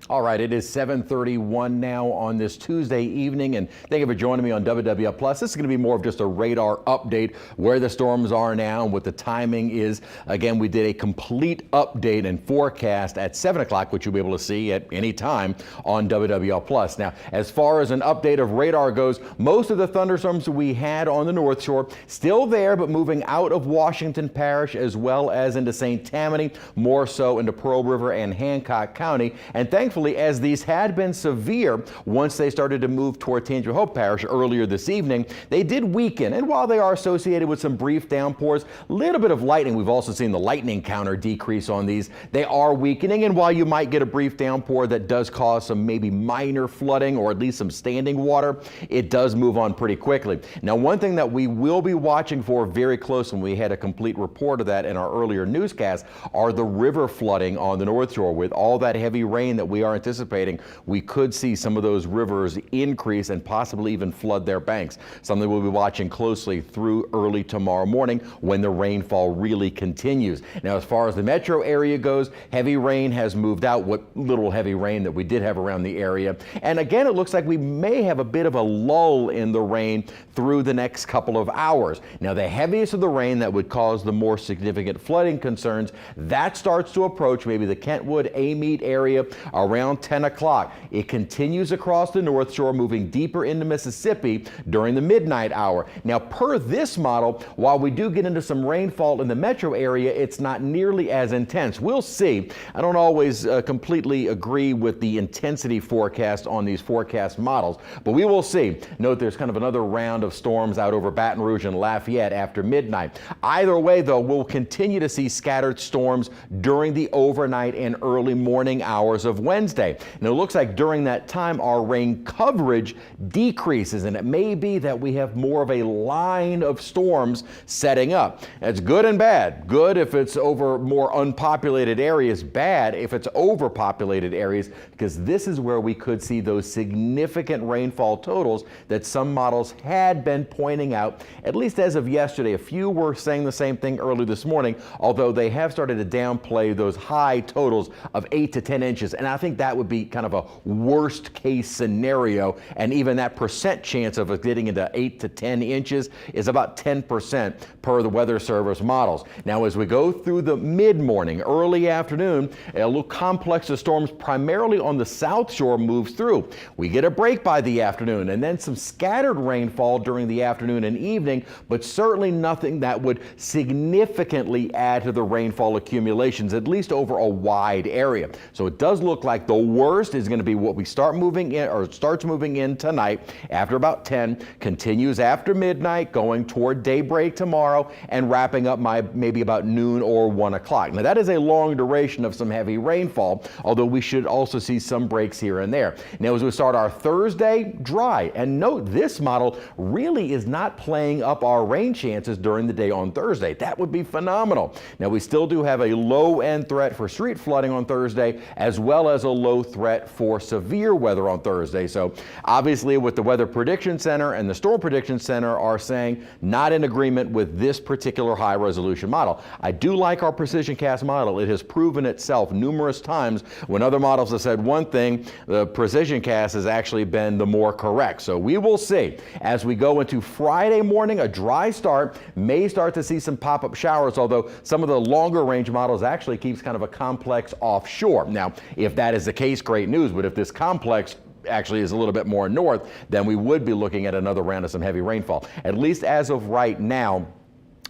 All right, it is 7:31 now on this Tuesday evening, and thank you for joining me on WWL Plus. This is going to be more of just a radar update, where the storms are now and what the timing is. Again, we did a complete update and forecast at 7 o'clock, which you'll be able to see at any time on WWL Plus. Now, as far as an update of radar goes, most of the thunderstorms we had on the North Shore still there, but moving out of Washington Parish as well as into St. Tammany, more so into Pearl River and Hancock County. And thankfully, as these had been severe, once they started to move toward Tangier Hope Parish earlier this evening, they did weaken. And while they are associated with some brief downpours, a little bit of lightning, we've also seen the lightning counter decrease on these. They are weakening, and while you might get a brief downpour that does cause some maybe minor flooding or at least some standing water, it does move on pretty quickly. Now, one thing that we will be watching for very close, and we had a complete report of that in our earlier newscast, are the river flooding on the North Shore. With all that heavy rain that we are anticipating, we could see some of those rivers increase and possibly even flood their banks. Something we'll be watching closely through early tomorrow morning when the rainfall really continues. Now, as far as the metro area goes, heavy rain has moved out, what little heavy rain that we did have around the area. And again, it looks like we may have a bit of a lull in the rain through the next couple of hours. Now, the heaviest of the rain that would cause the more significant flooding concerns, that starts to approach maybe the Kentwood, Amite area around 10 o'clock. It continues across the North Shore, moving deeper into Mississippi during the midnight hour. Now, per this model, while we do get into some rainfall in the metro area, it's not nearly as intense. We'll see. I don't always completely agree with the intensity forecast on these forecast models, but we will see. Note there's kind of another round of storms out over Baton Rouge and Lafayette after midnight. Either way, though, we'll continue to see scattered storms during the overnight and early morning hours of Wednesday. And it looks like during that time our rain coverage decreases, and it may be that we have more of a line of storms setting up. That's good and bad. Good if it's over more unpopulated areas, bad if it's overpopulated areas, because this is where we could see those significant rainfall totals that some models had been pointing out, at least as of yesterday. A few were saying the same thing early this morning, although they have started to downplay those high totals of 8 to 10 inches. And I think that would be kind of a worst case scenario. And even that percent chance of it getting into 8 to 10 inches is about 10% per the Weather Service models. Now, as we go through the mid-morning, early afternoon, a little complex of storms primarily on the South Shore moves through. We get a break by the afternoon and then some scattered rainfall during the afternoon and evening, but certainly nothing that would significantly add to the rainfall accumulations, at least over a wide area. So it does look like the worst is going to be what we start moving in, or starts moving in tonight after about 10, continues after midnight, going toward daybreak tomorrow, and wrapping up maybe about noon or 1 o'clock. Now, that is a long duration of some heavy rainfall, although we should also see some breaks here and there. Now, as we start our Thursday, dry. And note, this model really is not playing up our rain chances during the day on Thursday. That would be phenomenal. Now, we still do have a low-end threat for street flooding on Thursday, as well as a low threat for severe weather on Thursday. So obviously, what the Weather Prediction Center and the Storm Prediction Center are saying, not in agreement with this particular high resolution model. I do like our precision cast model. It has proven itself numerous times. When other models have said one thing, the precision cast has actually been the more correct. So we will see. As we go into Friday morning, a dry start, may start to see some pop-up showers, although some of the longer range models actually keeps kind of a complex offshore. Now, if that is the case, great news, but if this complex actually is a little bit more north, then we would be looking at another round of some heavy rainfall. At least as of right now,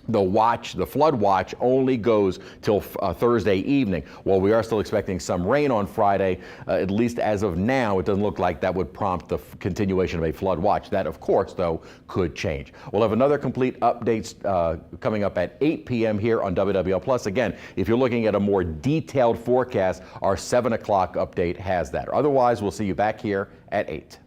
the flood watch only goes till Thursday evening. While we are still expecting some rain on Friday, at least as of now, it doesn't look like that would prompt the continuation of a flood watch. That, of course, though, could change. We'll have another complete updates coming up at 8 p.m. here on WWL Plus. Again, if you're looking at a more detailed forecast, our 7 o'clock update has that. Otherwise, we'll see you back here at 8.